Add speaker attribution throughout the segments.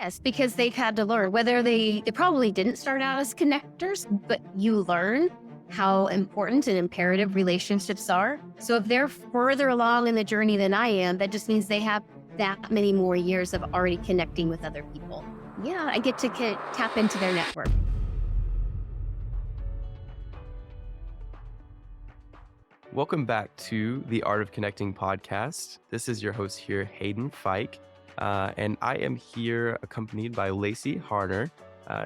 Speaker 1: Yes, because they've had to learn whether they probably didn't start out as connectors, but you learn how important and imperative relationships are. So if they're further along in the journey than I am, that just means they have that many more years of already connecting with other people. Yeah, I get to tap into their network.
Speaker 2: Welcome back to the Art of Connecting podcast. This is your host here, Hayden Fike, and I am here accompanied by Lacey Harnar.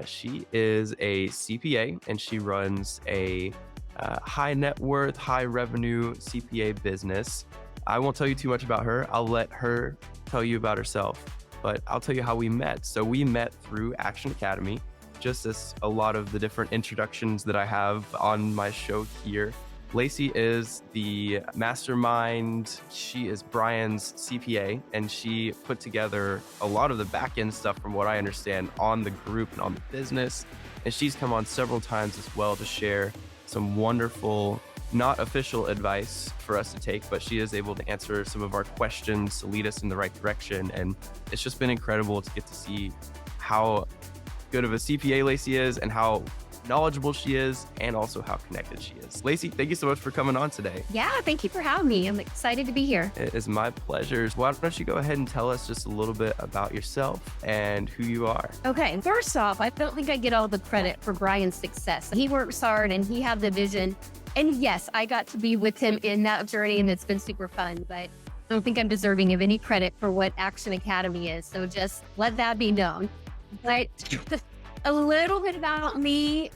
Speaker 2: She is a CPA and she runs a high net worth, high revenue CPA business. I won't tell you too much about her. I'll let her tell you about herself, but I'll tell you how we met. So we met through Action Academy, just as a lot of the different introductions that I have on my show here. Lacey is the mastermind. She is Brian's CPA, and she put together a lot of the back end stuff, from what I understand, on the group and on the business. And she's come on several times as well to share some wonderful, not official advice for us to take, but she is able to answer some of our questions to lead us in the right direction. And it's just been incredible to get to see how good of a CPA Lacey is and how knowledgeable she is, and also how connected she is. Lacey, thank you so much for coming on today.
Speaker 1: Yeah, thank you for having me. I'm excited to be here.
Speaker 2: It is my pleasure. Why don't you go ahead and tell us just a little bit about yourself and who you are?
Speaker 1: Okay, first off, I don't think I get all the credit for Brian's success. He works hard and he had the vision. And yes, I got to be with him in that journey and it's been super fun, but I don't think I'm deserving of any credit for what Action Academy is. So just let that be known. But a little bit about me.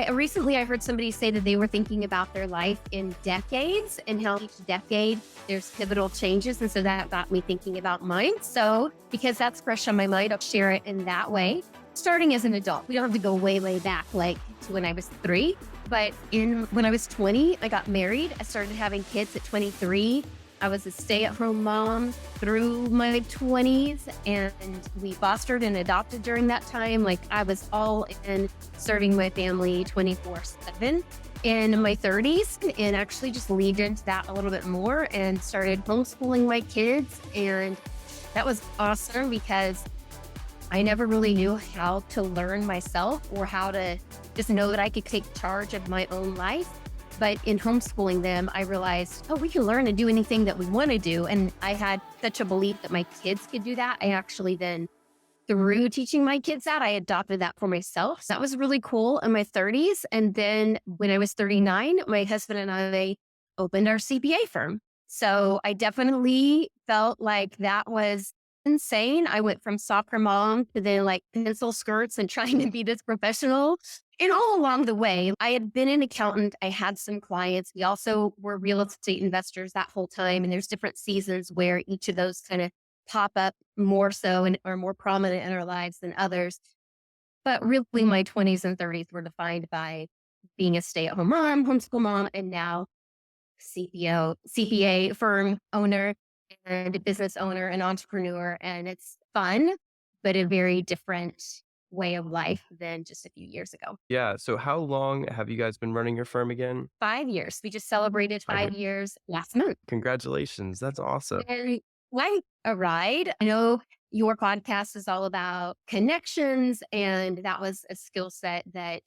Speaker 1: Recently I heard somebody say that they were thinking about their life in decades and how each decade there's pivotal changes. And so that got me thinking about mine. So because that's fresh on my mind, I'll share it in that way. Starting as an adult, we don't have to go way back, like to when I was 3. But when I was 20, I got married. I started having kids at 23. I was a stay-at-home mom through my 20s, and we fostered and adopted during that time. Like, I was all in serving my family 24/7 in my 30s, and actually just leaned into that a little bit more and started homeschooling my kids. And that was awesome because I never really knew how to learn myself or how to just know that I could take charge of my own life. But in homeschooling them, I realized, we can learn and do anything that we want to do. And I had such a belief that my kids could do that. I actually then, through teaching my kids that, I adopted that for myself. So that was really cool in my 30s. And then when I was 39, my husband and I opened our CPA firm. So I definitely felt like that was insane. I went from soccer mom to then like pencil skirts and trying to be this professional. And all along the way, I had been an accountant. I had some clients. We also were real estate investors that whole time. And there's different seasons where each of those kind of pop up more so and are more prominent in our lives than others. But really, my 20s and 30s were defined by being a stay-at-home mom, homeschool mom, and now CPA firm owner and a business owner and entrepreneur. And it's fun, but a very different way of life than just a few years ago.
Speaker 2: Yeah. So how long have you guys been running your firm again?
Speaker 1: 5 years. We just celebrated 5 years last month.
Speaker 2: Congratulations. That's awesome.
Speaker 1: And like a ride. I know your podcast is all about connections, and that was a skill set that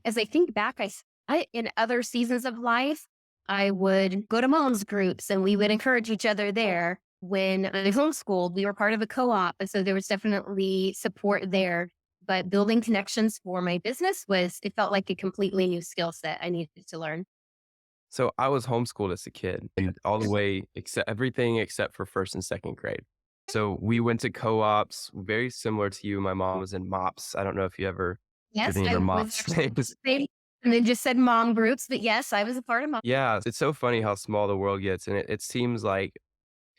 Speaker 1: as I think back, I in other seasons of life, I would go to moms groups and we would encourage each other there. When I homeschooled, we were part of a co-op. And so there was definitely support there. But building connections for my business it felt like a completely new skill set I needed to learn.
Speaker 2: So I was homeschooled as a kid, and all the way everything except for first and second grade. So we went to co-ops, very similar to you. My mom was in MOPS. I don't know if you ever
Speaker 1: Yes,
Speaker 2: did any of
Speaker 1: I
Speaker 2: your
Speaker 1: was
Speaker 2: MOPS
Speaker 1: actually
Speaker 2: things.
Speaker 1: and then just said mom groups, but yes, I was a part of mom.
Speaker 2: Yeah, it's so funny how small the world gets. And it seems like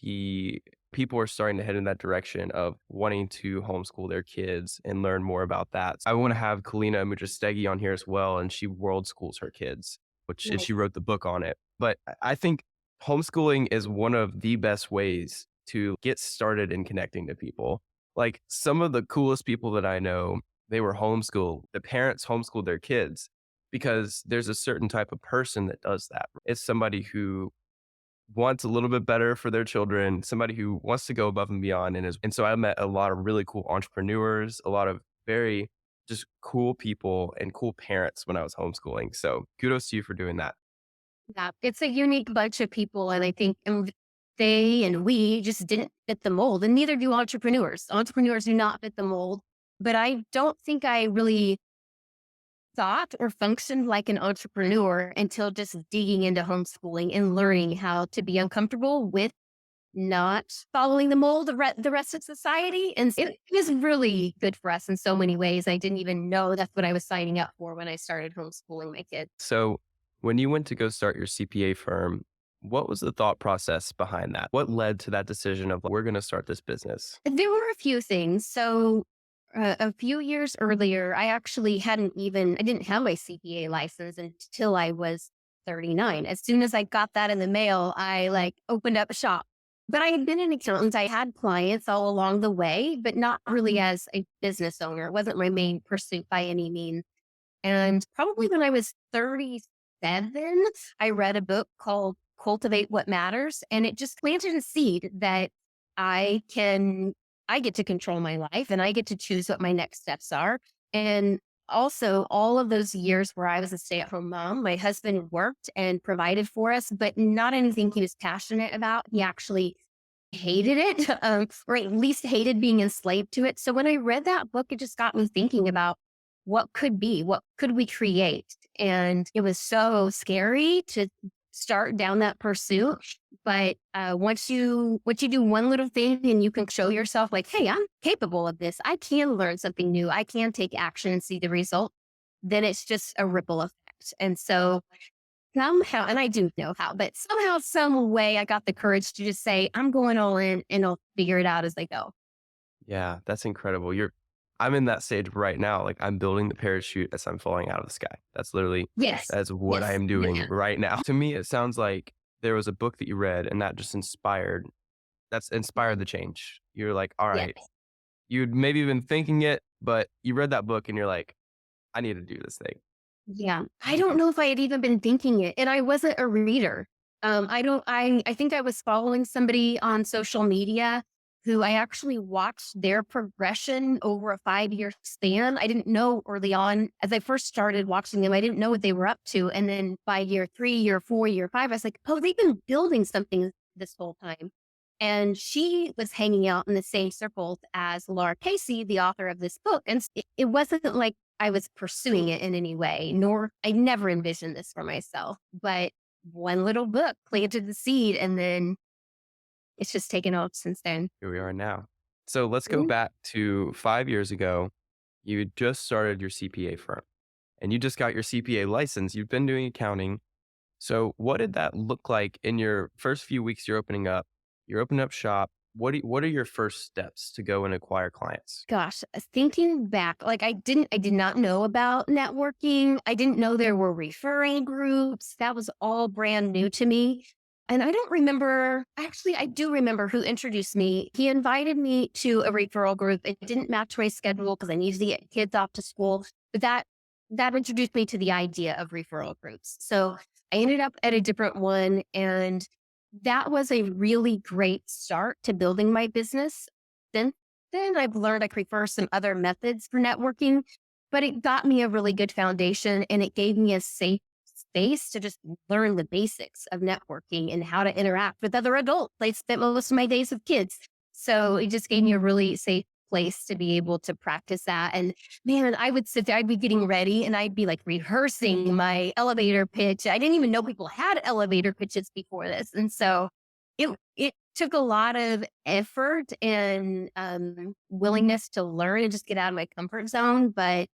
Speaker 2: the people are starting to head in that direction of wanting to homeschool their kids and learn more about that. I want to have Kalina Mujastegi on here as well, and she world schools her kids, and she wrote the book on it. But I think homeschooling is one of the best ways to get started in connecting to people. Like, some of the coolest people that I know, they were homeschooled. The parents homeschooled their kids because there's a certain type of person that does that. It's somebody who wants a little bit better for their children, somebody who wants to go above and beyond. And so I met a lot of really cool entrepreneurs, a lot of very just cool people and cool parents when I was homeschooling. So kudos to you for doing that.
Speaker 1: Yeah, it's a unique bunch of people, and I think they and we just didn't fit the mold, and neither do entrepreneurs. Entrepreneurs do not fit the mold, but I don't think I really thought or functioned like an entrepreneur until just digging into homeschooling and learning how to be uncomfortable with not following the mold of the rest of society. And it was really good for us in so many ways. I didn't even know that's what I was signing up for when I started homeschooling my kids.
Speaker 2: So when you went to go start your CPA firm, what was the thought process behind that? What led to that decision of we're going to start this business?
Speaker 1: There were a few things. So a few years earlier, I actually I didn't have my CPA license until I was 39. As soon as I got that in the mail, I like opened up a shop. But I had been an accountant. I had clients all along the way, but not really as a business owner. It wasn't my main pursuit by any means. And probably when I was 37, I read a book called Cultivate What Matters. And it just planted a seed that I can, I get to control my life and I get to choose what my next steps are. And also, all of those years where I was a stay at home mom, my husband worked and provided for us, but not anything he was passionate about. He actually hated it, or at least hated being enslaved to it. So when I read that book, it just got me thinking about what could be, what could we create? And it was so scary to start down that pursuit. But once you do one little thing and you can show yourself like, hey, I'm capable of this. I can learn something new. I can take action and see the result. Then it's just a ripple effect. And so somehow, and I do know how, but somehow, some way, I got the courage to just say, I'm going all in and I'll figure it out as I go.
Speaker 2: Yeah, that's incredible. I'm in that stage right now. Like I'm building the parachute as I'm falling out of the sky.
Speaker 1: Yes.
Speaker 2: That's what I
Speaker 1: Yes.
Speaker 2: am doing
Speaker 1: Yeah.
Speaker 2: right now. To me, it sounds like there was a book that you read and that's inspired the change. You're like, all
Speaker 1: Yeah.
Speaker 2: right, you'd maybe been thinking it, but you read that book and you're like, I need to do this thing.
Speaker 1: Yeah. I don't know if I had even been thinking it, and I wasn't a reader. I think I was following somebody on social media who I actually watched their progression over a 5-year span. I didn't know early on as I first started watching them, I didn't know what they were up to. And then by year 3, year 4, year 5, I was like, oh, they've been building something this whole time. And she was hanging out in the same circles as Laura Casey, the author of this book. And it wasn't like I was pursuing it in any way, nor I never envisioned this for myself. But one little book planted the seed, and then it's just taken off since then.
Speaker 2: Here we are now. So let's go
Speaker 1: Mm.
Speaker 2: back to 5 years ago. You just started your CPA firm and you just got your CPA license. You've been doing accounting. So what did that look like in your first few weeks you're opening up? You're opening up shop. What are your first steps to go and acquire clients?
Speaker 1: Gosh, thinking back, like I did not know about networking. I didn't know there were referring groups. That was all brand new to me. And I don't remember, actually, I do remember who introduced me. He invited me to a referral group. It didn't match my schedule because I needed to get kids off to school, but that introduced me to the idea of referral groups. So I ended up at a different one, and that was a really great start to building my business. Since then I've learned I prefer some other methods for networking, but it got me a really good foundation and it gave me a safe space to just learn the basics of networking and how to interact with other adults. I spent most of my days with kids. So it just gave me a really safe place to be able to practice that. And man, I would sit there, I'd be getting ready and I'd be like rehearsing my elevator pitch. I didn't even know people had elevator pitches before this. And so it took a lot of effort and willingness to learn and just get out of my comfort zone. But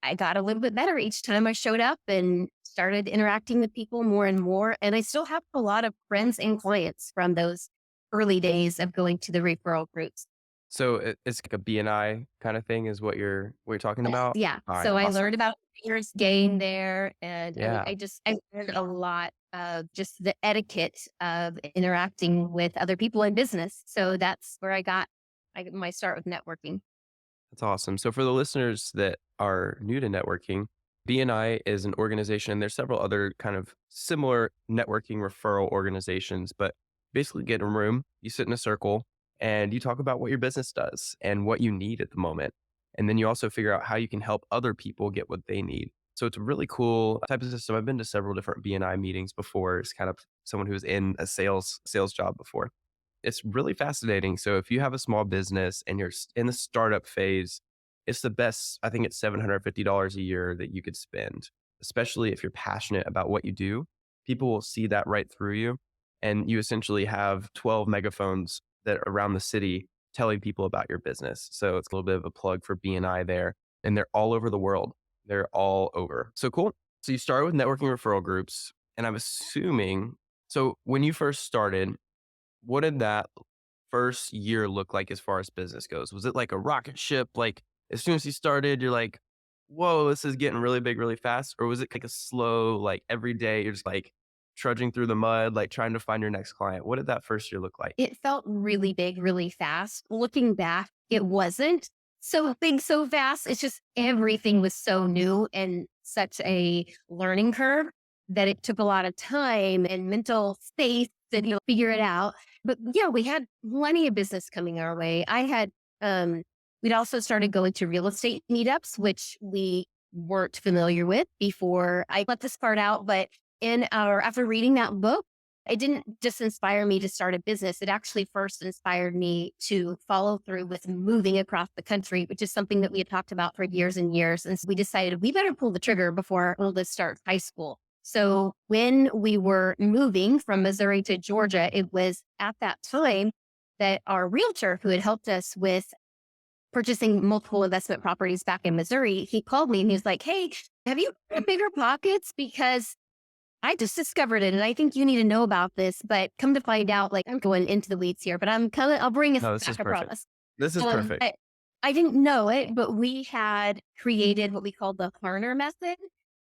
Speaker 1: I got a little bit better each time I showed up and started interacting with people more and more. And I still have a lot of friends and clients from those early days of going to the referral groups.
Speaker 2: So it's like a BNI kind of thing is what you're talking
Speaker 1: Yes.
Speaker 2: about?
Speaker 1: Yeah.
Speaker 2: All right,
Speaker 1: So I
Speaker 2: awesome.
Speaker 1: learned about peers gain there, and
Speaker 2: Yeah.
Speaker 1: I learned a lot of just the etiquette of interacting with other people in business. So that's where I got my start with networking.
Speaker 2: That's awesome. So for the listeners that are new to networking, BNI is an organization, and there's several other kind of similar networking referral organizations, but basically get in a room, you sit in a circle, and you talk about what your business does and what you need at the moment. And then you also figure out how you can help other people get what they need. So it's a really cool type of system. I've been to several different BNI meetings before. It's kind of someone who's in a sales job before. It's really fascinating. So if you have a small business and you're in the startup phase, it's the best. I think it's $750 a year that you could spend, especially if you're passionate about what you do. People will see that right through you. And you essentially have 12 megaphones that are around the city telling people about your business. So it's a little bit of a plug for BNI there. And they're all over the world. They're all over. So cool. So you started with networking referral groups. And I'm assuming, so when you first started, what did that first year look like as far as business goes? Was it like a rocket ship? Like as soon as you started, you're like, whoa, this is getting really big really fast? Or was it like a slow, like every day you're just like trudging through the mud, like trying to find your next client? What did that first year look like?
Speaker 1: It felt really big, really fast. Looking back, it wasn't so big, so fast. It's just everything was so new and such a learning curve that it took a lot of time and mental space to figure it out. But yeah, we had plenty of business coming our way. We'd also started going to real estate meetups, which we weren't familiar with before. I let this part out, but after reading that book, it didn't just inspire me to start a business. It actually first inspired me to follow through with moving across the country, which is something that we had talked about for years and years. And so we decided we better pull the trigger before our oldest starts high school. So when we were moving from Missouri to Georgia, it was at that time that our realtor who had helped us with purchasing multiple investment properties back in Missouri, he called me and he was like, "Hey, have you heard of Bigger Pockets? Because I just discovered it and I think you need to know about this." But come to find out, like I'm going into the weeds here, but I'll bring us
Speaker 2: No, this is
Speaker 1: back, I
Speaker 2: perfect.
Speaker 1: promise.
Speaker 2: This is perfect.
Speaker 1: I didn't know it, but we had created what we called the Harnar method,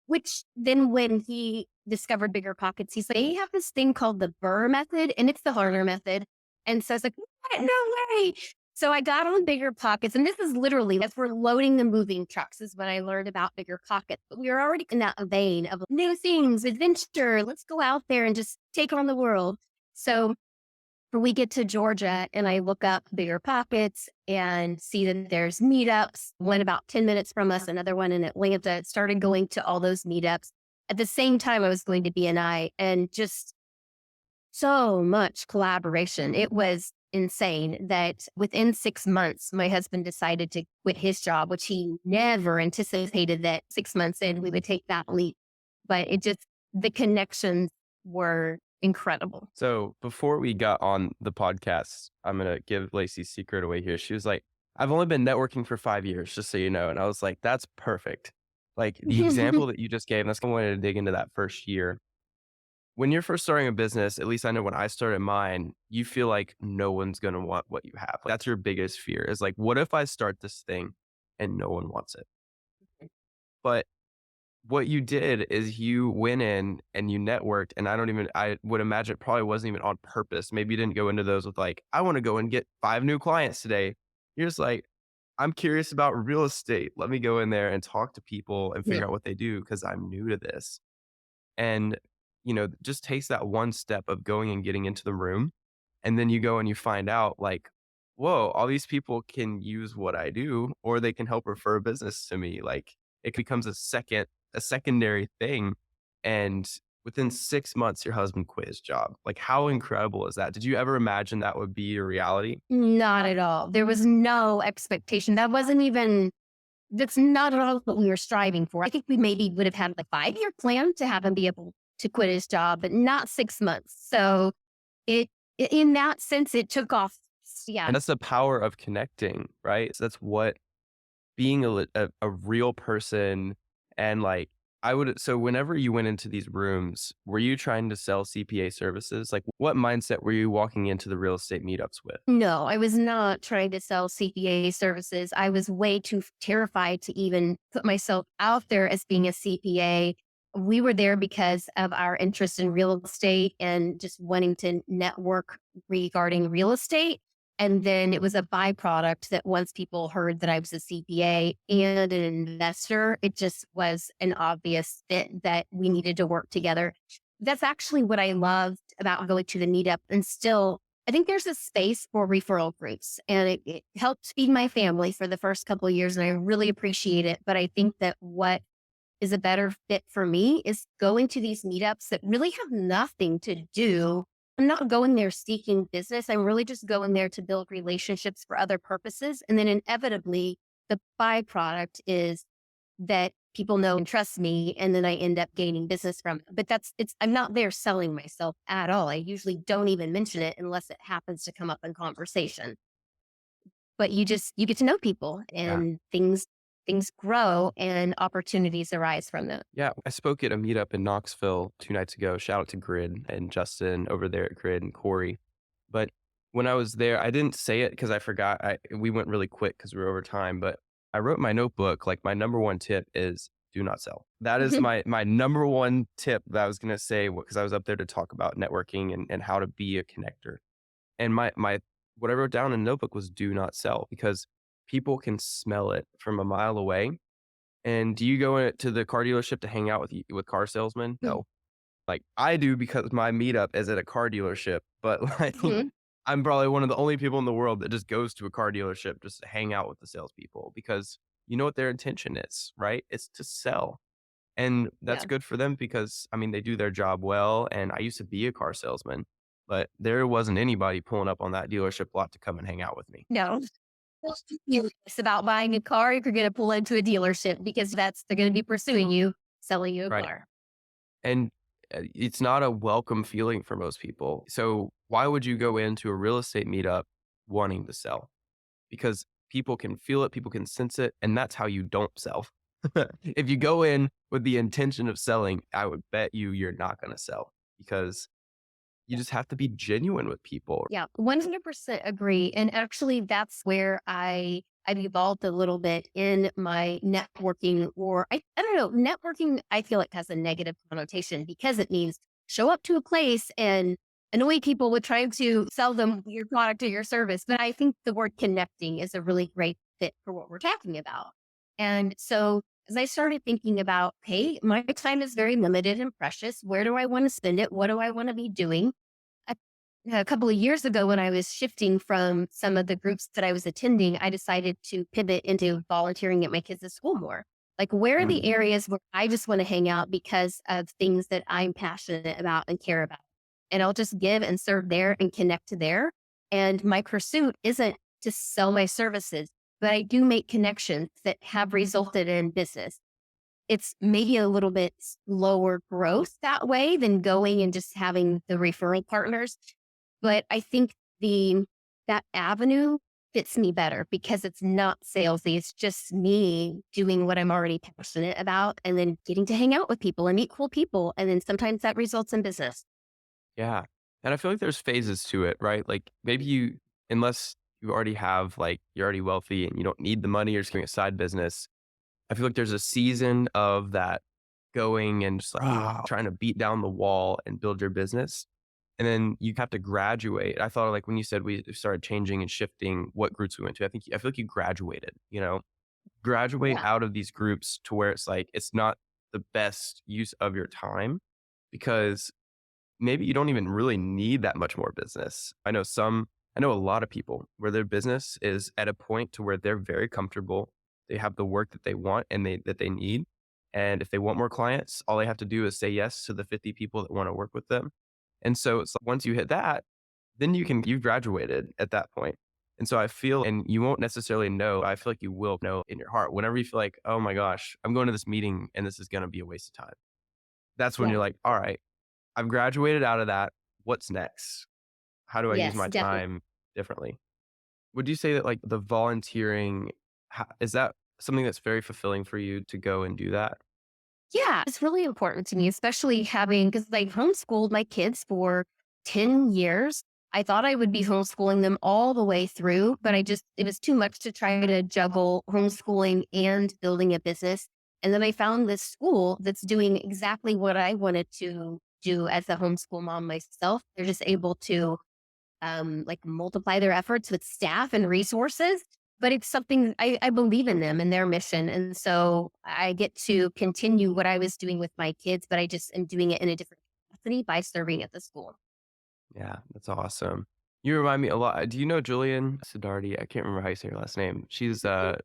Speaker 1: which then when he discovered Bigger Pockets, he's like, "They have this thing called the Burr method, and it's the Harnar method." And so I was like, "What? No way." So I got on Bigger Pockets, and this is literally as we're loading the moving trucks is when I learned about Bigger Pockets. But we were already in that vein of new things, adventure. Let's go out there and just take on the world. So we get to Georgia and I look up Bigger Pockets and see that there's meetups, one about 10 minutes from us, another one in Atlanta. Started going to all those meetups. At the same time, I was going to BNI and just so much collaboration. It was insane that within 6 months, my husband decided to quit his job, which he never anticipated that 6 months in we would take that leap. But the connections were incredible.
Speaker 2: So before we got on the podcast, I'm going to give Lacey's secret away here. She was like, I've only been networking for 5 years, just so you know. And I was like, that's perfect. Like the example that you just gave, and that's kind of wanted to dig into that first year. When you're first starting a business, at least I know when I started mine, you feel like no one's going to want what you have. That's your biggest fear is like, what if I start this thing and no one wants it? But what you did is you went in and you networked, and I would imagine it probably wasn't even on purpose. Maybe you didn't go into those with like, I want to go and get 5 new clients today. You're just like, I'm curious about real estate. Let me go in there and talk to people and
Speaker 1: Yeah.
Speaker 2: figure out what they do because I'm new to this. And, just takes that one step of going and getting into the room. And then you go and you find out like, whoa, all these people can use what I do, or they can help refer business to me. Like it becomes a secondary thing. And within 6 months, your husband quit his job. Like how incredible is that? Did you ever imagine that would be your reality?
Speaker 1: Not at all. There was no expectation. That's not at all what we were striving for. I think we maybe would have had a 5-year plan to have him be able to quit his job, but not 6 months. So in that sense, it took off. Yeah.
Speaker 2: And that's the power of connecting, right? So that's what being a real person. And like so whenever you went into these rooms, were you trying to sell CPA services? Like what mindset were you walking into the real estate meetups with?
Speaker 1: No, I was not trying to sell CPA services. I was way too terrified to even put myself out there as being a CPA. We were there because of our interest in real estate and just wanting to network regarding real estate. And then it was a byproduct that once people heard that I was a CPA and an investor, it just was an obvious fit that we needed to work together. That's actually what I loved about going to the meetup. And still, I think there's a space for referral groups, and it helped feed my family for the first couple of years. And I really appreciate it. But I think that what is a better fit for me is going to these meetups that really have nothing to do. I'm not going there seeking business. I'm really just going there to build relationships for other purposes. And then inevitably, the byproduct is that people know and trust me. And then I end up gaining business from it. But I'm not there selling myself at all. I usually don't even mention it unless it happens to come up in conversation. But you get to know people,
Speaker 2: Yeah.
Speaker 1: and things grow and opportunities arise from them.
Speaker 2: Yeah. I spoke at a meetup in Knoxville 2 nights ago. Shout out to Grid and Justin over there at Grid and Corey. But when I was there, I didn't say it because I forgot. We went really quick because we were over time. But I wrote in my notebook, like my number one tip is do not sell. That is my number one tip that I was gonna say because I was up there to talk about networking and how to be a connector. And my what I wrote down in the notebook was do not sell because people can smell it from a mile away. And do you go to the car dealership to hang out with car salesmen?
Speaker 1: Mhm.
Speaker 2: No. Like I do because my meetup is at a car dealership, but like
Speaker 1: Mhm.
Speaker 2: I'm probably one of the only people in the world that just goes to a car dealership just to hang out with the salespeople because you know what their intention is, right? It's to sell. And that's
Speaker 1: Yeah.
Speaker 2: good for them because I mean they do their job well. And I used to be a car salesman, but there wasn't anybody pulling up on that dealership lot to come and hang out with me.
Speaker 1: No. Well, it's about buying a car if you're going to pull into a dealership because they're going to be pursuing you, selling you a
Speaker 2: Right.
Speaker 1: car.
Speaker 2: And it's not a welcome feeling for most people. So why would you go into a real estate meetup wanting to sell? Because people can feel it, people can sense it, and that's how you don't sell. If you go in with the intention of selling, I would bet you're not going to sell because you just have to be genuine with people.
Speaker 1: Yeah, 100% agree. And actually, that's where I've evolved a little bit in my networking, or I don't know, networking, I feel like has a negative connotation because it means show up to a place and annoy people with trying to sell them your product or your service. But I think the word connecting is a really great fit for what we're talking about. And so as I started thinking about, hey, my time is very limited and precious. Where do I want to spend it? What do I want to be doing? a, a couple of years ago, when I was shifting from some of the groups that I was attending, I decided to pivot into volunteering at my kids' school more. Like, where are the
Speaker 2: Mm,
Speaker 1: areas where I just want to hang out because of things that I'm passionate about and care about? And I'll just give and serve there and connect to there. And my pursuit isn't to sell my services, but I do make connections that have resulted in business. It's maybe a little bit slower growth that way than going and just having the referral partners. But I think that avenue fits me better because it's not salesy. It's just me doing what I'm already passionate about and then getting to hang out with people and meet cool people. And then sometimes that results in business.
Speaker 2: yeah. And I feel like there's phases to it, right? Like maybe unless you already have, like, you're already wealthy and you don't need the money, you're just doing a side business. I feel like there's a season of that going and just like trying to beat down the wall and build your business. And then you have to graduate. I thought like when you said we started changing and shifting what groups we went to, I feel like you graduated, graduate
Speaker 1: Yeah.
Speaker 2: out of these groups to where it's like, it's not the best use of your time because maybe you don't even really need that much more business. I know a lot of people where their business is at a point to where they're very comfortable. They have the work that they want and that they need. And if they want more clients, all they have to do is say yes to the 50 people that want to work with them. And so it's like once you hit that, then you've graduated at that point. And so I feel, and you won't necessarily know, I feel like you will know in your heart whenever you feel like, oh my gosh, I'm going to this meeting and this is going to be a waste of time. That's when
Speaker 1: Yeah.
Speaker 2: you're like, all right, I've graduated out of that. What's next? How do I use
Speaker 1: Yes,
Speaker 2: my
Speaker 1: definitely.
Speaker 2: time differently? Would you say that like the volunteering, is that something that's very fulfilling for you to go and do that?
Speaker 1: Yeah, it's really important to me, especially having, because I homeschooled my kids for 10 years. I thought I would be homeschooling them all the way through, but it was too much to try to juggle homeschooling and building a business. And then I found this school that's doing exactly what I wanted to do as a homeschool mom myself. They're just able to like multiply their efforts with staff and resources. But it's something I believe in them and their mission. And so I get to continue what I was doing with my kids, but I just am doing it in a different capacity by serving at the school.
Speaker 2: Yeah, that's awesome. You remind me a lot. Do you know Julian Sidardi? I can't remember how you say her last name. She's a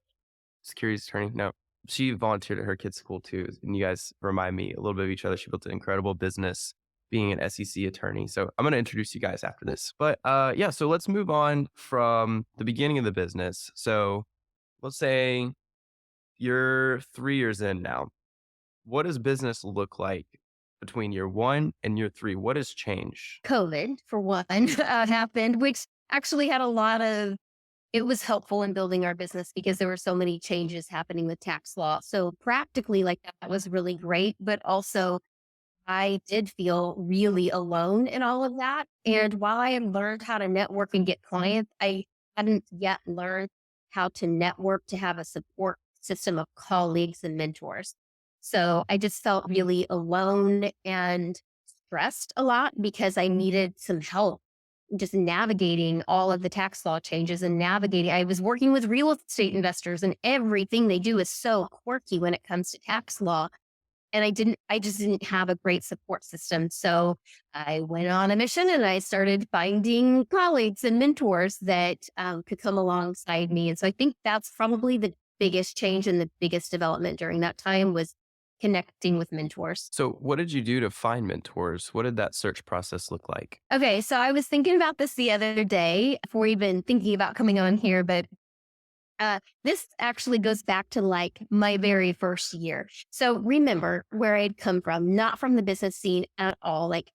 Speaker 2: securities attorney. No, she volunteered at her kid's school too. And you guys remind me a little bit of each other. She built an incredible business being an SEC attorney. So I'm going to introduce you guys after this. But yeah, so let's move on from the beginning of the business. So let's say you're 3 years in now. What does business look like between year one and year three? What has changed?
Speaker 1: COVID, for one, happened, which actually had a lot of, it was helpful in building our business because there were so many changes happening with tax law. So practically, like that was really great, but also I did feel really alone in all of that. And while I had learned how to network and get clients, I hadn't yet learned how to network to have a support system of colleagues and mentors. So I just felt really alone and stressed a lot because I needed some help just navigating all of the tax law changes and navigating. I was working with real estate investors and everything they do is so quirky when it comes to tax law. And I just didn't have a great support system. So I went on a mission and I started finding colleagues and mentors that could come alongside me. And so I think that's probably the biggest change and the biggest development during that time was connecting with mentors.
Speaker 2: So what did you do to find mentors? What did that search process look like?
Speaker 1: Okay, so I was thinking about this the other day before even thinking about coming on here, but this actually goes back to like my very first year. So remember where I'd come from, not from the business scene at all, like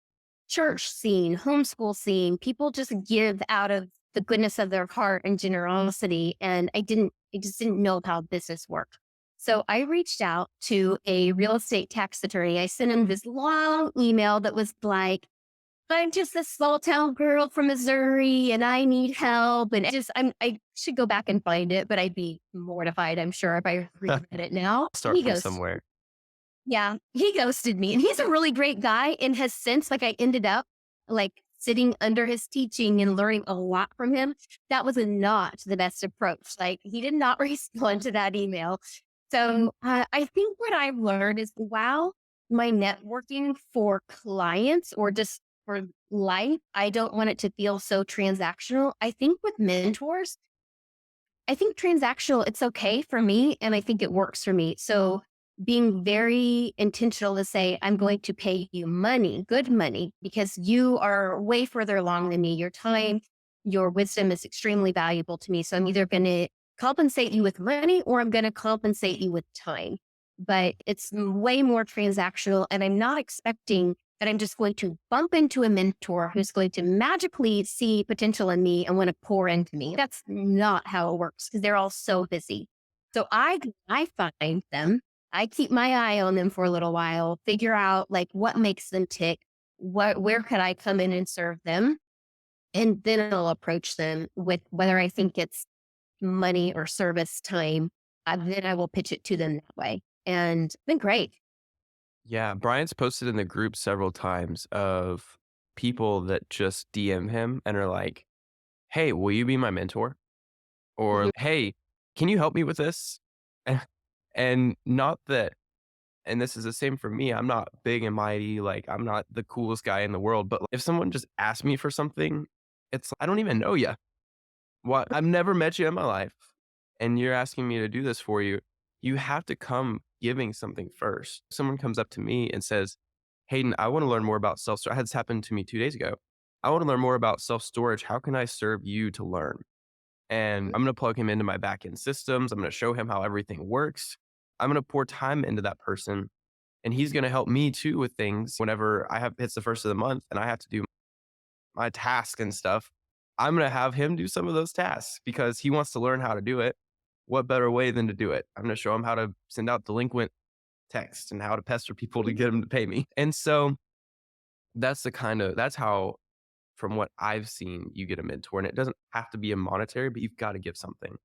Speaker 1: church scene, homeschool scene. People just give out of the goodness of their heart and generosity. And I just didn't know how business worked. So I reached out to a real estate tax attorney. I sent him this long email that was like, I'm just a small town girl from Missouri and I need help. And I should go back and find it, but I'd be mortified, I'm sure, if I read it now.
Speaker 2: Start from somewhere.
Speaker 1: Yeah, he ghosted me and he's a really great guy and has since, like, I ended up like sitting under his teaching and learning a lot from him. That was not the best approach. Like, he did not respond to that email. So I think what I've learned is, wow, my networking for clients or just for life, I don't want it to feel so transactional. I think with mentors, I think transactional, it's okay for me. And I think it works for me. So being very intentional to say, I'm going to pay you money, good money, because you are way further along than me. Your time, your wisdom is extremely valuable to me. So I'm either going to compensate you with money or I'm going to compensate you with time. But it's way more transactional. And I'm not expecting that I'm just going to bump into a mentor who's going to magically see potential in me and want to pour into me. That's not how it works because they're all so busy. So I find them, I keep my eye on them for a little while, figure out like what makes them tick, where could I come in and serve them? And then I'll approach them with whether I think it's money or service time. Then I will pitch it to them that way. And it's been great.
Speaker 2: Yeah, Brian's posted in the group several times of people that just DM him and are like, "Hey, will you be my mentor?" Or, "Hey, can you help me with this?" And not that, and this is the same for me. I'm not big and mighty, like I'm not the coolest guy in the world. But if someone just asks me for something, it's I don't even know you. What I've never met you in my life, and you're asking me to do this for you. You have to come giving something first. Someone comes up to me and says, Hayden, I want to learn more about self-storage. This happened to me 2 days ago. I want to learn more about self-storage. How can I serve you to learn? And I'm going to plug him into my backend systems. I'm going to show him how everything works. I'm going to pour time into that person. And he's going to help me too with things whenever it's the first of the month and I have to do my task and stuff. I'm going to have him do some of those tasks because he wants to learn how to do it. What better way than to do it? I'm going to show him how to send out delinquent text and how to pester people to get them to pay me. And so that's how, from what I've seen, you get a mentor. And it doesn't have to be a monetary, but you've got to give something.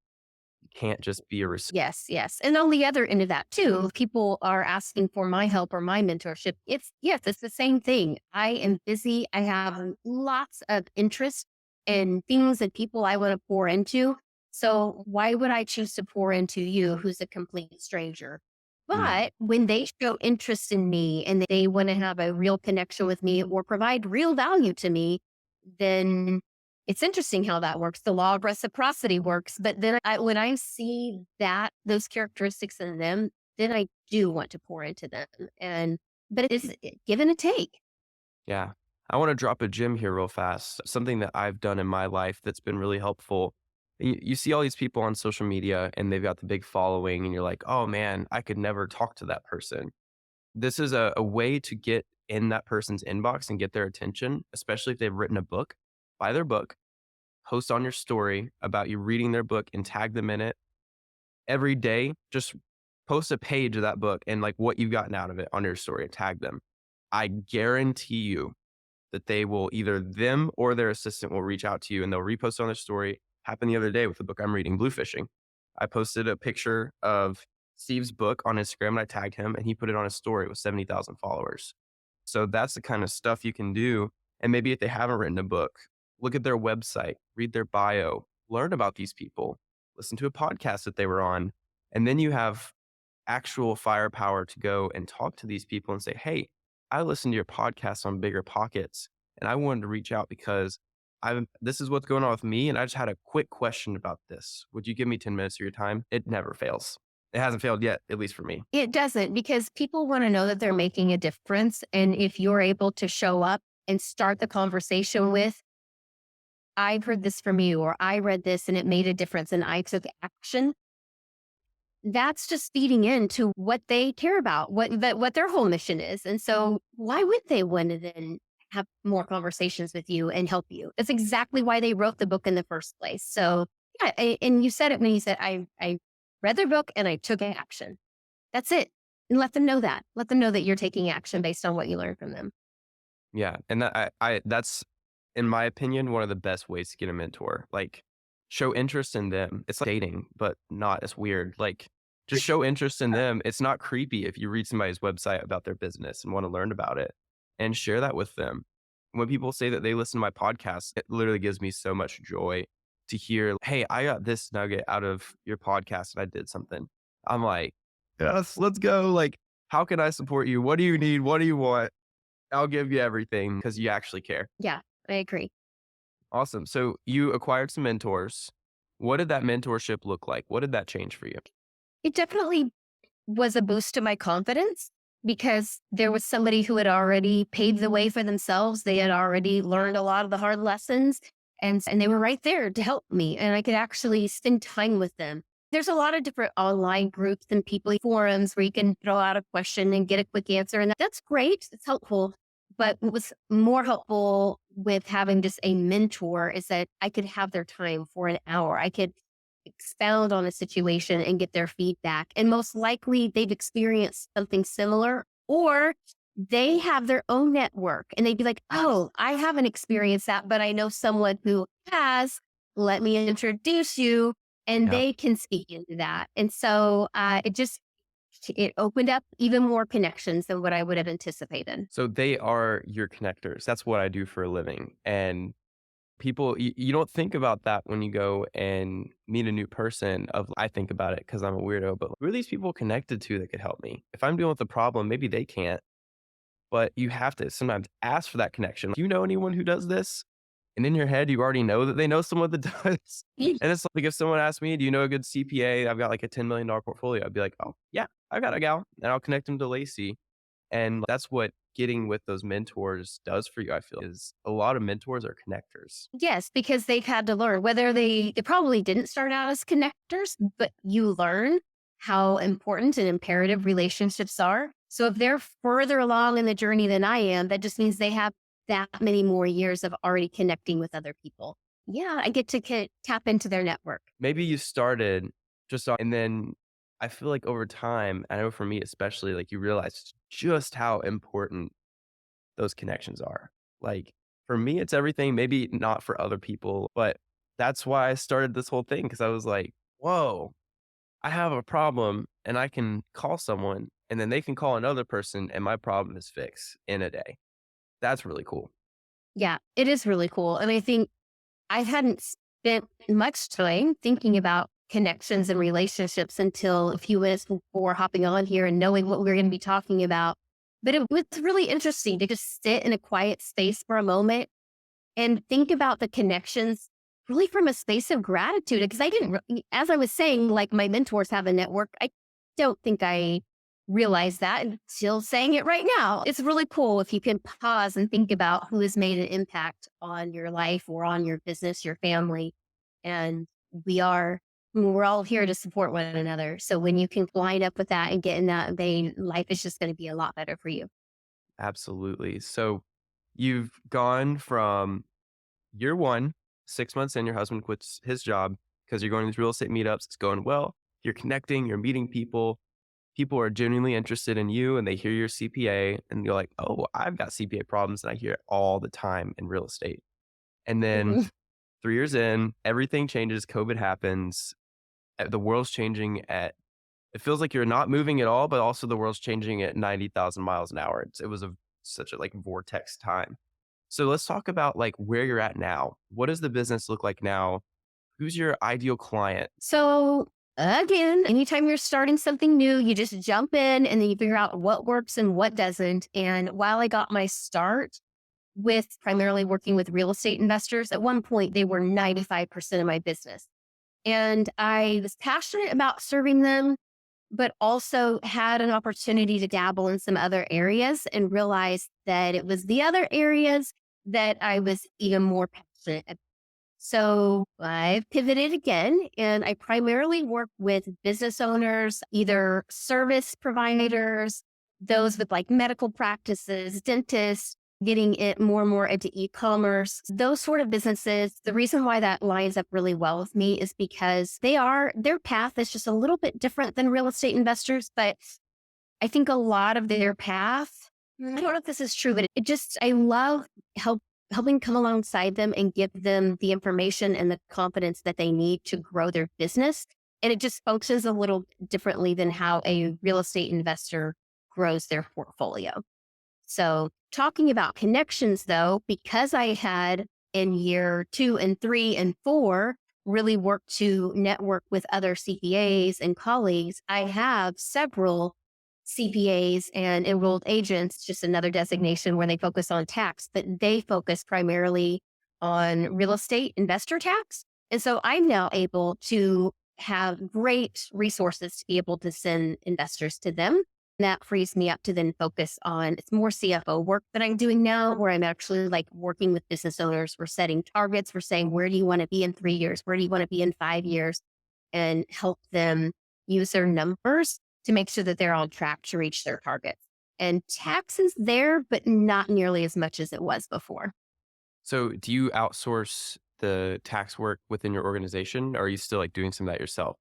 Speaker 2: You can't just be a receiver.
Speaker 1: Yes, yes. And on the other end of that too, if people are asking for my help or my mentorship, it's the same thing. I am busy. I have lots of interest and things and people I want to pour into. So why would I choose to pour into you, who's a complete stranger?
Speaker 2: Mm,
Speaker 1: But when they show interest in me and they want to have a real connection with me or provide real value to me, then it's interesting how that works. The law of reciprocity works. But then when I see that, those characteristics in them, then I do want to pour into them. But it's give and a take.
Speaker 2: yeah. I want to drop a gem here real fast. Something that I've done in my life that's been really helpful. You see all these people on social media and they've got the big following, and you're like, oh man, I could never talk to that person. This is a way to get in that person's inbox and get their attention, especially if they've written a book. Buy their book, post on your story about you reading their book and tag them in it every day. Just post a page of that book and like what you've gotten out of it on your story and tag them. I guarantee you that they will either them or their assistant will reach out to you and they'll repost on their story. Happened the other day with the book I'm reading, Blue Fishing. I posted a picture of Steve's book on Instagram and I tagged him and he put it on his story with 70,000 followers. So that's the kind of stuff you can do. And maybe if they haven't written a book, look at their website, read their bio, learn about these people, listen to a podcast that they were on. And then you have actual firepower to go and talk to these people and say, hey, I listened to your podcast on Bigger Pockets and I wanted to reach out because this is what's going on with me. And I just had a quick question about this. Would you give me 10 minutes of your time? It never fails. It hasn't failed yet, at least for me.
Speaker 1: It doesn't, because people want to know that they're making a difference. And if you're able to show up and start the conversation with, I've heard this from you, or I read this and it made a difference and I took action, that's just feeding into what they care about, what their whole mission is. And so why would they want to then have more conversations with you and help you? That's exactly why they wrote the book in the first place. So yeah, and you said it when you said, I read their book and I took action. That's it. And let them know that. Let them know that you're taking action based on what you learned from them.
Speaker 2: Yeah. And that's, in my opinion, one of the best ways to get a mentor. Like, show interest in them. It's like dating, but not as weird. Like, just show interest in them. It's not creepy if you read somebody's website about their business and want to learn about it and share that with them. When people say that they listen to my podcast, it literally gives me so much joy to hear, hey, I got this nugget out of your podcast and I did something. I'm like, yes, let's go. Like, how can I support you? What do you need? What do you want? I'll give you everything because you actually care.
Speaker 1: Yeah, I agree.
Speaker 2: Awesome. So you acquired some mentors. What did that mentorship look like? What did that change for you?
Speaker 1: It definitely was a boost to my confidence because there was somebody who had already paved the way for themselves. They had already learned a lot of the hard lessons and they were right there to help me. And I could actually spend time with them. There's a lot of different online groups and people forums where you can throw out a question and get a quick answer. And that's great. It's helpful. But what was more helpful with having just a mentor is that I could have their time for an hour. I could expound on a situation and get their feedback. And most likely they've experienced something similar, or they have their own network and they'd be like, oh, I haven't experienced that, but I know someone who has. Let me introduce you. And
Speaker 2: Yeah.
Speaker 1: they can speak into that. And so it opened up even more connections than what I would have anticipated.
Speaker 2: So they are your connectors. That's what I do for a living. And people, you don't think about that when you go and meet a new person. I think about it because I'm a weirdo, but who are these people connected to that could help me? If I'm dealing with a problem, maybe they can't, but you have to sometimes ask for that connection. Do you know anyone who does this? And in your head, you already know that they know someone that does. And it's like if someone asked me, do you know a good CPA? I've got like a $10 million portfolio. I'd be like, oh, yeah, I got a gal. And I'll connect them to Lacey. And that's what getting with those mentors does for you, I feel, is a lot of mentors are connectors.
Speaker 1: Yes, because they've had to learn whether they probably didn't start out as connectors, but you learn how important and imperative relationships are. So if they're further along in the journey than I am, that just means they have that many more years of already connecting with other people. Yeah, I get to tap into their network.
Speaker 2: Maybe you started and then I feel like over time, I know for me especially, like you realize just how important those connections are. Like for me, it's everything, maybe not for other people, but that's why I started this whole thing because I was like, whoa, I have a problem and I can call someone and then they can call another person and my problem is fixed in a day. That's really cool.
Speaker 1: Yeah, it is really cool. And I think I hadn't spent much time thinking about connections and relationships until a few minutes before hopping on here and knowing what we are going to be talking about. But it was really interesting to just sit in a quiet space for a moment and think about the connections really from a space of gratitude. Because I didn't, as I was saying, like my mentors have a network. I don't think I realized that until saying it right now. It's really cool if you can pause and think about who has made an impact on your life or on your business, your family. And we are, we're all here to support one another. So when you can line up with that and get in that vein, life is just going to be a lot better for you.
Speaker 2: Absolutely. So you've gone from year one, 6 months in, your husband quits his job because you're going to these real estate meetups. It's going well. You're connecting, you're meeting people. People are genuinely interested in you and they hear your CPA and you're like, oh, I've got CPA problems. And I hear it all the time in real estate. And then
Speaker 1: Mhm.
Speaker 2: 3 years in, everything changes. COVID happens. The world's changing it feels like you're not moving at all, but also the world's changing at 90,000 miles an hour. It was such a like vortex time. So let's talk about like where you're at now. What does the business look like now? Who's your ideal client?
Speaker 1: So again, anytime you're starting something new, you just jump in and then you figure out what works and what doesn't. And while I got my start with primarily working with real estate investors, at one point they were 95% of my business. And I was passionate about serving them, but also had an opportunity to dabble in some other areas and realized that it was the other areas that I was even more passionate about. So I've pivoted again and I primarily work with business owners, either service providers, those with like medical practices, dentists, getting it more and more into e-commerce, those sort of businesses. The reason why that lines up really well with me is because their path is just a little bit different than real estate investors, but I think a lot of their path, I don't know if this is true, but I love helping come alongside them and give them the information and the confidence that they need to grow their business. And it just functions a little differently than how a real estate investor grows their portfolio. So talking about connections though, because I had in year 2 and 3 and 4 really worked to network with other CPAs and colleagues, I have several CPAs and enrolled agents, just another designation where they focus on tax, but they focus primarily on real estate investor tax. And so I'm now able to have great resources to be able to send investors to them. That frees me up to then focus on it's more CFO work that I'm doing now, where I'm actually like working with business owners. We're setting targets. We're saying, where do you want to be in 3 years? Where do you want to be in 5 years? And help them use their numbers to make sure that they're on track to reach their targets. And tax is there, but not nearly as much as it was before.
Speaker 2: So do you outsource the tax work within your organization? Or are you still like doing some of that yourself?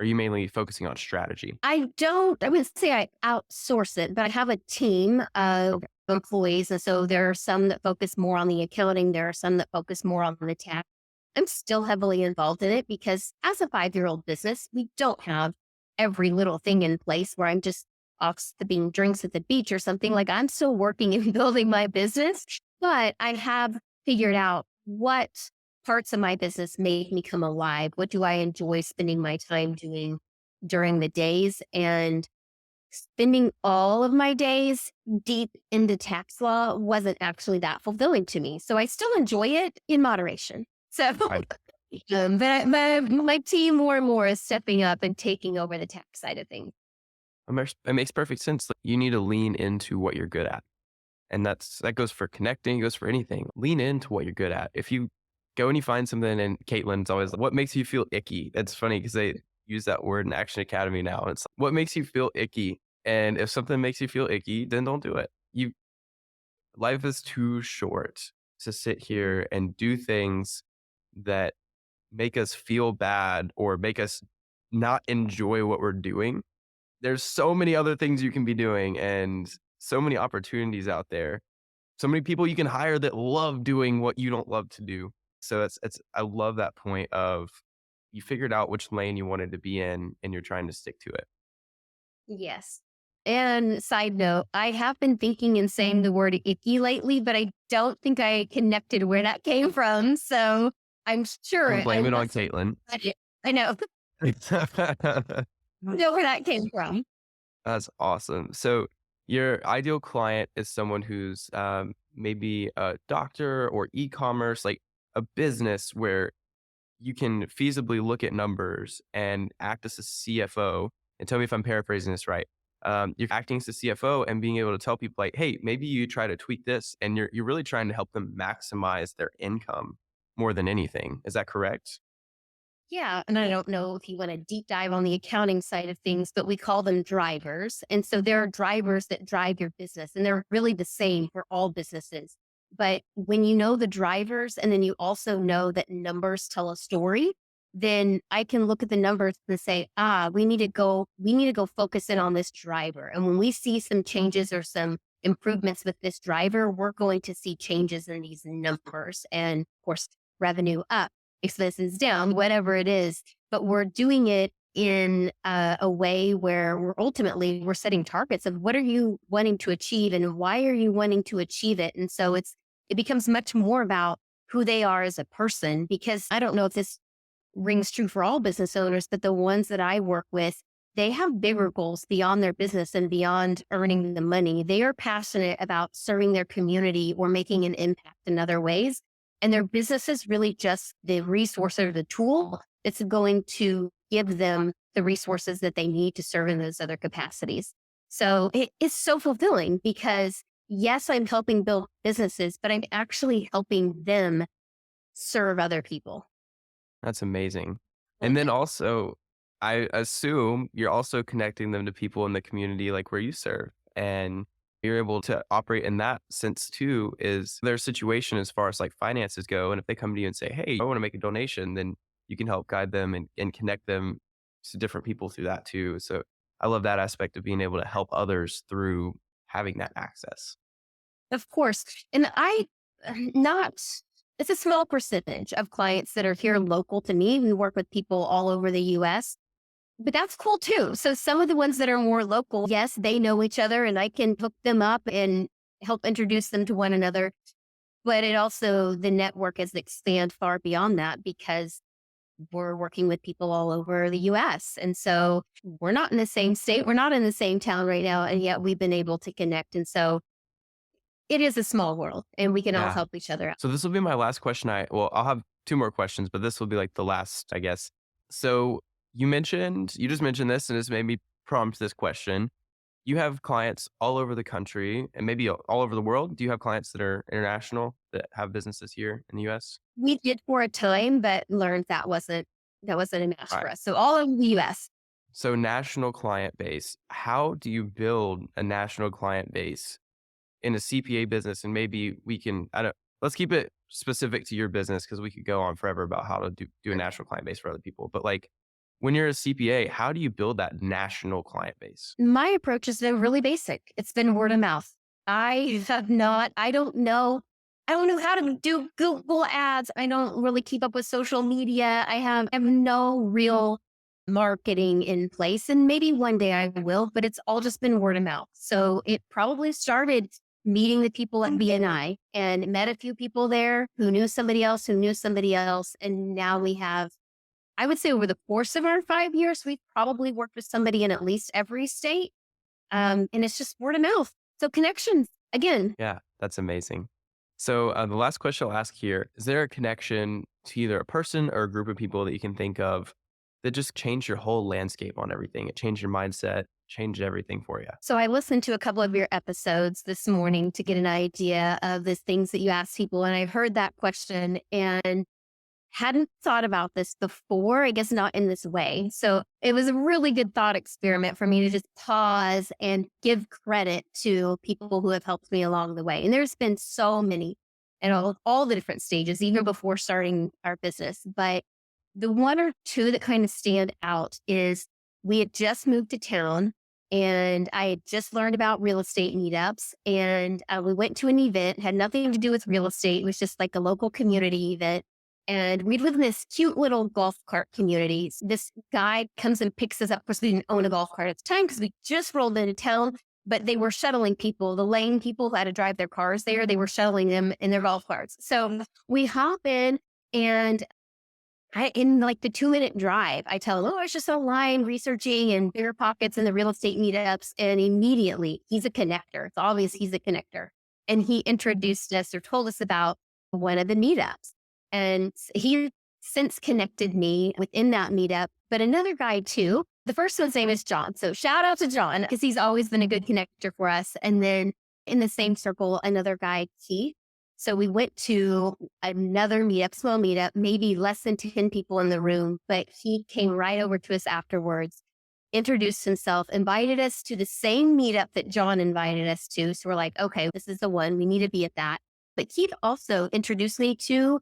Speaker 2: Are you mainly focusing on strategy?
Speaker 1: I wouldn't say I outsource it, but I have a team of employees. And so there are some that focus more on the accounting. There are some that focus more on the tax. I'm still heavily involved in it because as a 5-year-old business, we don't have every little thing in place where I'm just off sipping drinks at the beach or something. Like I'm still working and building my business, but I have figured out what parts of my business make me come alive. What do I enjoy spending my time doing during the days? And spending all of my days deep into tax law wasn't actually that fulfilling to me. So I still enjoy it in moderation. So,
Speaker 2: Right.
Speaker 1: my team more and more is stepping up and taking over the tax side of things.
Speaker 2: It makes perfect sense. Like, you need to lean into what you're good at. And that goes for connecting, it goes for anything. Lean into what you're good at. If you go and you find something, and Caitlin's always like, what makes you feel icky? That's funny because they use that word in Action Academy now. It's like, what makes you feel icky? And if something makes you feel icky, then don't do it. Life is too short to sit here and do things that make us feel bad or make us not enjoy what we're doing. There's so many other things you can be doing and so many opportunities out there. So many people you can hire that love doing what you don't love to do. So I love that point of you figured out which lane you wanted to be in and you're trying to stick to it.
Speaker 1: Yes. And side note, I have been thinking and saying the word icky lately, but I don't think I connected where that came from. So I'm sure
Speaker 2: And
Speaker 1: I
Speaker 2: blame it on
Speaker 1: was.
Speaker 2: Caitlin.
Speaker 1: I know. Know where that came from.
Speaker 2: That's awesome. So your ideal client is someone who's maybe a doctor or e-commerce, like a business where you can feasibly look at numbers and act as a CFO. And tell me if I'm paraphrasing this right. You're acting as a CFO and being able to tell people like, hey, maybe you try to tweak this, and you're really trying to help them maximize their income more than anything. Is that correct?
Speaker 1: Yeah. And I don't know if you want to deep dive on the accounting side of things, but we call them drivers. And so there are drivers that drive your business, and they're really the same for all businesses. But when you know the drivers and then you also know that numbers tell a story, then I can look at the numbers and say, we need to go focus in on this driver. And when we see some changes or some improvements with this driver, we're going to see changes in these numbers and, of course, revenue up, expenses down, whatever it is. But we're doing it in a way where we're setting targets of what are you wanting to achieve and why are you wanting to achieve it. And so it becomes much more about who they are as a person, because I don't know if this rings true for all business owners, but the ones that I work with, they have bigger goals beyond their business and beyond earning the money. They are passionate about serving their community or making an impact in other ways. And their business is really just the resource or the tool that's going to give them the resources that they need to serve in those other capacities. So it is so fulfilling because yes, I'm helping build businesses, but I'm actually helping them serve other people.
Speaker 2: That's amazing. And then also, I assume you're also connecting them to people in the community like where you serve. And you're able to operate in that sense too, is their situation as far as like finances go. And if they come to you and say, hey, I want to make a donation, then you can help guide them and connect them to different people through that too. So I love that aspect of being able to help others through having that access.
Speaker 1: Of course. And not, it's a small percentage of clients that are here local to me. We work with people all over the US, but that's cool too. So some of the ones that are more local, yes, they know each other and I can hook them up and help introduce them to one another. But it also, the network has expanded far beyond that because we're working with people all over the US. And so we're not in the same state. We're not in the same town right now. And yet we've been able to connect. And so it is a small world and we can all
Speaker 2: Yeah.
Speaker 1: help each other out.
Speaker 2: So this will be my last question. I'll have two more questions, but this will be like the last, I guess. So you just mentioned this and it's made me prompt this question. You have clients all over the country and maybe all over the world. Do you have clients that are international that have businesses here in the US?
Speaker 1: We did for a time, but learned that wasn't a match
Speaker 2: All
Speaker 1: for
Speaker 2: right.
Speaker 1: us. So all over the US.
Speaker 2: So national client base, how do you build a national client base in a CPA business? And maybe let's keep it specific to your business because we could go on forever about how to do a national client base for other people. But like when you're a CPA, how do you build that national client base?
Speaker 1: My approach has been really basic. It's been word of mouth. I don't know how to do Google ads. I don't really keep up with social media. I have no real marketing in place. And maybe one day I will, but it's all just been word of mouth. So it probably started meeting the people at BNI and met a few people there who knew somebody else who knew somebody else. And now we have, I would say over the course of our 5 years, we've probably worked with somebody in at least every state. And it's just word of mouth. So connections again.
Speaker 2: Yeah, that's amazing. So the last question I'll ask here, is there a connection to either a person or a group of people that you can think of that just changed your whole landscape on everything? It changed your mindset, changed everything for you.
Speaker 1: So I listened to a couple of your episodes this morning to get an idea of the things that you ask people. And I've heard that question and hadn't thought about this before, I guess not in this way. So it was a really good thought experiment for me to just pause and give credit to people who have helped me along the way. And there's been so many and all the different stages, even before starting our business. But the one or two that kind of stand out is we had just moved to town and I had just learned about real estate meetups. And we went to an event, had nothing to do with real estate. It was just like a local community event. And we live in this cute little golf cart community. This guy comes and picks us up. Of course, we didn't own a golf cart at the time because we just rolled into town, but they were shuttling people, the lane people who had to drive their cars there. They were shuttling them in their golf carts. So we hop in And in like the 2-minute drive, I tell him, oh, I was just online researching and bigger pockets in the real estate meetups. And immediately he's a connector. It's obvious he's a connector. And he introduced us or told us about one of the meetups. And he since connected me within that meetup, but another guy too. The first one's name is John. So shout out to John because he's always been a good connector for us. And then in the same circle, another guy, Keith. So we went to another meetup, small meetup, maybe less than 10 people in the room, but he came right over to us afterwards, introduced himself, invited us to the same meetup that John invited us to. So we're like, okay, this is the one. We need to be at that. But Keith also introduced me to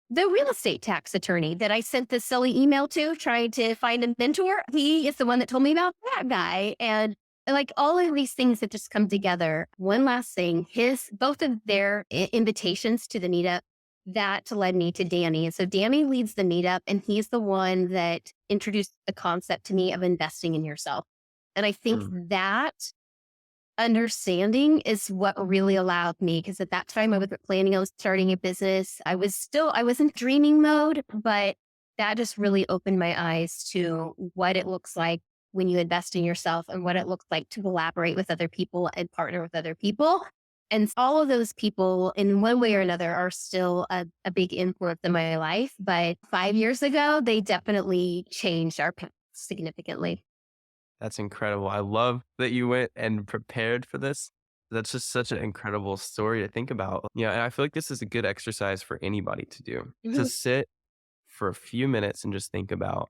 Speaker 1: the real estate tax attorney that I sent the silly email to trying to find a mentor. He is the one that told me about that guy. And like all of these things that just come together. One last thing, both of their invitations to the meetup, that led me to Danny. And so Danny leads the meetup and he's the one that introduced the concept to me of investing in yourself. And I think that understanding is what really allowed me, because at that time I wasn't planning on starting a business. I was in dreaming mode, but that just really opened my eyes to what it looks like when you invest in yourself and what it looks like to collaborate with other people and partner with other people. And all of those people in one way or another are still a big influence in my life. But 5 years ago, they definitely changed our path significantly.
Speaker 2: That's incredible. I love that you went and prepared for this. That's just such an incredible story to think about. Yeah, and I feel like this is a good exercise for anybody to do, to sit for a few minutes and just think about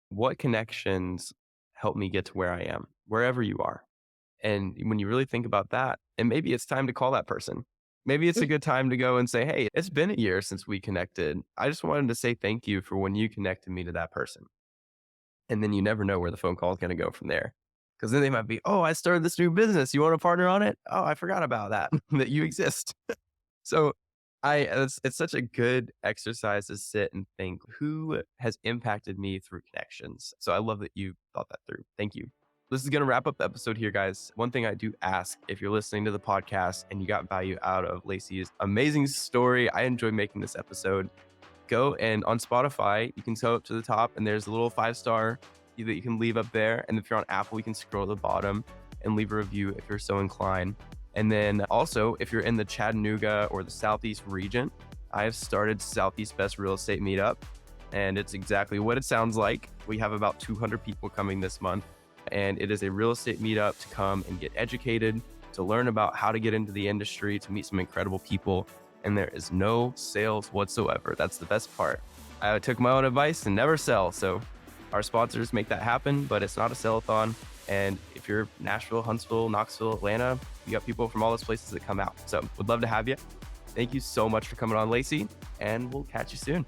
Speaker 2: what connections help me get to where I am, wherever you are. And when you really think about that, and maybe it's time to call that person. Maybe it's a good time to go and say, hey, it's been a year since we connected. I just wanted to say thank you for when you connected me to that person. And then you never know where the phone call is going to go from there. Because then they might be, oh, I started this new business. You want to partner on it? Oh, I forgot about that, that you exist. So it's such a good exercise to sit and think, who has impacted me through connections? So I love that you thought that through. Thank you. This is going to wrap up the episode here, guys. One thing I do ask, if you're listening to the podcast and you got value out of Lacey's amazing story, I enjoy making this episode. Go and on Spotify, you can go up to the top and there's a little 5-star that you can leave up there. And if you're on Apple, you can scroll to the bottom and leave a review if you're so inclined. And then also, if you're in the Chattanooga or the Southeast region, I have started Southeast Best Real Estate Meetup, and it's exactly what it sounds like. We have about 200 people coming this month, and it is a real estate meetup to come and get educated, to learn about how to get into the industry, to meet some incredible people. And there is no sales whatsoever. That's the best part. I took my own advice and never sell. So our sponsors make that happen, but it's not a sell-a-thon. And if you're Nashville, Huntsville, Knoxville, Atlanta, you got people from all those places that come out. So would love to have you. Thank you so much for coming on, Lacey, and we'll catch you soon.